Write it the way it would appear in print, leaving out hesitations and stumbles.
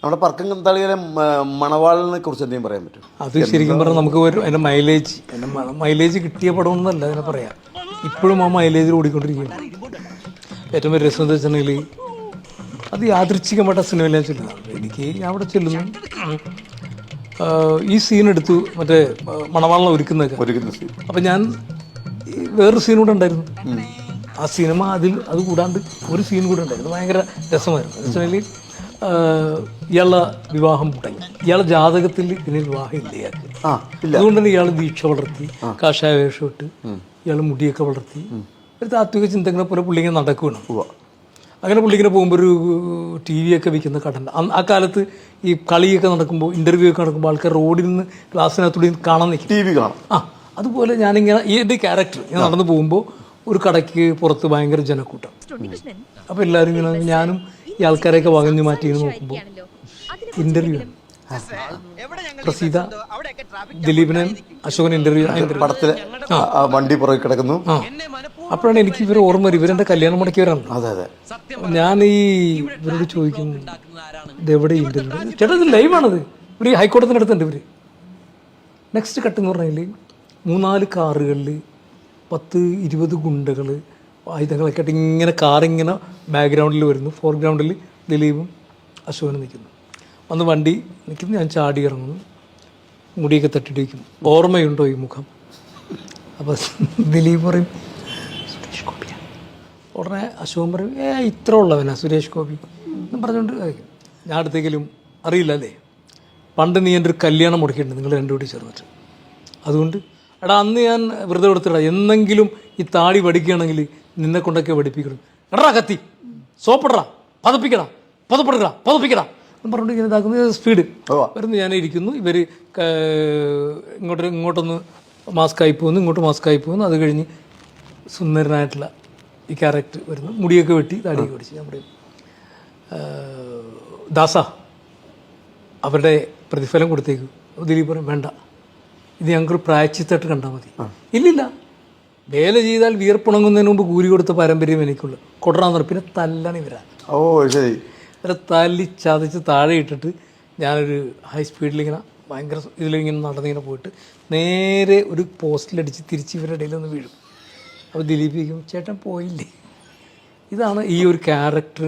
നമ്മുടെ പറക്കന്തളിയിലെ മണവാളിനെ കുറിച്ച് എന്തെങ്കിലും പറയാൻ പറ്റും? അത് ശരിക്കും പറഞ്ഞാൽ നമുക്ക് അതിൻ്റെ മൈലേജ് കിട്ടിയ പടം എന്നല്ല അതിനെ പറയാം. ഇപ്പോഴും ആ മൈലേജിൽ ഓടിക്കൊണ്ടിരിക്കുകയാണ്. ഏറ്റവും വലിയ രസം എന്താ വെച്ചിട്ടുണ്ടെങ്കിൽ അത് യാദൃച്ഛികമായിട്ട് ആ സിനിമയിൽ ഞാൻ ചെല്ലുന്നതാണ്. ഞാൻ അവിടെ ചെല്ലുന്നു, ഈ സീൻ എടുത്തു, മറ്റേ മണവാളിനെ ഒരുക്കുന്ന സീൻ. അപ്പം ഞാൻ വേറൊരു സീൻ കൂടെ ഉണ്ടായിരുന്നു. ആ സിനിമ അത് കൂടാണ്ട് ഒരു സീൻ കൂടെ ഉണ്ടായിരുന്നു. ഭയങ്കര രസമായിരുന്നു. എന്ന് വെച്ചിട്ടുണ്ടെങ്കിൽ ഇയാളുടെ വിവാഹം മുടങ്ങി. ഇയാളുടെ ജാതകത്തിൽ ഇതിന് വിവാഹം ഇല്ല. അതുകൊണ്ട് തന്നെ ഇയാൾ ദീക്ഷ വളർത്തി, കാഷായ വേഷം ഇട്ട്, ഇയാൾ മുടിയൊക്കെ വളർത്തി, ഒരു താത്വിക ചിന്തകളെ പോലെ പുള്ളിങ്ങനെ നടക്കുകയാണ്. അങ്ങനെ പുള്ളിങ്ങനെ പോകുമ്പോൾ ഒരു TV ഒക്കെ വിൽക്കുന്ന കട. ആ കാലത്ത് ഈ കളിയൊക്കെ നടക്കുമ്പോൾ, ഇൻ്റർവ്യൂ ഒക്കെ നടക്കുമ്പോൾ ആൾക്കാർ റോഡിൽ നിന്ന് ക്ലാസ്സിനകത്തൂടെ കാണാൻ നിൽക്കും, TV കാണാം. അതുപോലെ ഞാനിങ്ങനെ എൻ്റെ ക്യാരക്ടർ ഞാൻ നടന്നു പോകുമ്പോൾ ഒരു കടയ്ക്ക് പുറത്ത് ഭയങ്കര ജനക്കൂട്ടം. അപ്പോൾ എല്ലാവരും ഇങ്ങനെ, ഞാനും ഈ ആൾക്കാരെയൊക്കെ വകഞ്ഞു മാറ്റി നോക്കുമ്പോൾ ഇൻ്റർവ്യൂ പ്രസീത, ദിലീപിനെ, അശോകൻ ഇൻ്റർവ്യൂ പടത്തിൽ വണ്ടി പുറകെ കിടക്കുന്നു. അപ്പോഴാണ് എനിക്ക് ഇവർ ഓർമ്മ വരും, ഇവരെൻ്റെ കല്യാണം മുടക്കിയവരാണ്. ഞാൻ ഇവരോട് ചോദിക്കുന്നു, ഇതെവിടെ ഇൻ്റർവ്യൂ? ചേട്ടാ ഇത് ലൈവാണത്, ഇവർ ഹൈക്കോടതിൻ്റെ അടുത്തുണ്ട്. ഇവർ നെക്സ്റ്റ് കട്ട് എന്ന് പറഞ്ഞാൽ 3-4 കാറുകളിൽ 10-20 ഗുണ്ടകൾ ആയുധങ്ങളൊക്കെ ആയിട്ട് ഇങ്ങനെ കാറിങ്ങനെ ബാക്ക്ഗ്രൗണ്ടിൽ വരുന്നു. ഫോർഗ്രൗണ്ടിൽ ദിലീപും അശോകനും നിൽക്കുന്നു. വന്ന് വണ്ടി നിൽക്കുന്നു, ഞാൻ ചാടി ഇറങ്ങുന്നു, മുടിയൊക്കെ തട്ടിട്ട് വയ്ക്കും. ഓർമ്മയുണ്ടോ ഈ മുഖം? അപ്പോൾ ദിലീപ് പറയും സുരേഷ് ഗോപിയാണ്. ഉടനെ അശോകൻ പറയും ഇത്ര ഉള്ളവനാ സുരേഷ് ഗോപി എന്നും പറഞ്ഞുകൊണ്ട് ഞാൻ അടുത്തേക്കലും അറിയില്ല അല്ലേ, പണ്ട് നീ എൻ്റെ ഒരു കല്യാണം മുടക്കിയിട്ടുണ്ട് നിങ്ങൾ രണ്ടുകൂടി ചേർന്നിട്ട്. അതുകൊണ്ട് എടാ അന്ന് ഞാൻ വെറുതെ കൊടുത്തിടാ, എന്നെങ്കിലും ഈ താടി വടിക്കുകയാണെങ്കിൽ നിന്നെ കൊണ്ടൊക്കെ വടിപ്പിക്കണം. എടാ കത്തി സോപ്പിടറാ, പതപ്പിക്കടാ, പതപ്പിക്കടാ എന്ന് പറഞ്ഞുകൊണ്ട് ഇങ്ങനെ ഇതാക്കുന്ന സ്പീഡ് വരുന്നു. ഞാൻ ഇരിക്കുന്നു, ഇവർ ഇങ്ങോട്ടൊന്ന് മാസ്കായി പോകുന്നു, ഇങ്ങോട്ട് മാസ്കായി പോകുന്നു. അത് കഴിഞ്ഞ് സുന്ദരനായിട്ടുള്ള ഈ ക്യാരക്ടർ വരുന്നു, മുടിയൊക്കെ വെട്ടി താടിയൊക്കെ വെടിച്ച്. ഞാൻ പറയും ദാസ അവരുടെ പ്രതിഫലം കൊടുത്തേക്കും. ദിലീപ് പറയും വേണ്ട, ഇത് ഞങ്ങൾക്കൊരു പ്രായച്ചിത്തായിട്ട് കണ്ടാൽ മതി. ഇല്ലില്ല, വേല ചെയ്താൽ വിയർപ്പുണങ്ങുന്നതിന് മുമ്പ് കൂലി കൊടുത്ത പാരമ്പര്യം എനിക്കുള്ളൂ, കൊടറാന്ന് പറയും. പിന്നെ തല്ലാണ് ഇവരാ. ശരി. ഇവരെ തല്ലി ചതച്ച് താഴെ ഇട്ടിട്ട് ഞാനൊരു ഹൈ സ്പീഡിലിങ്ങനെ ഭയങ്കര ഇതിലിങ്ങനെ നടന്നിങ്ങനെ പോയിട്ട് നേരെ ഒരു പോസ്റ്റിലടിച്ച് തിരിച്ച് ഇവരുടെ ഇടയിലൊന്ന് വീഴും. അപ്പോൾ ദിലീപിക്കും ചേട്ടൻ പോയില്ലേ. ഇതാണ് ഈ ഒരു ക്യാരക്ടർ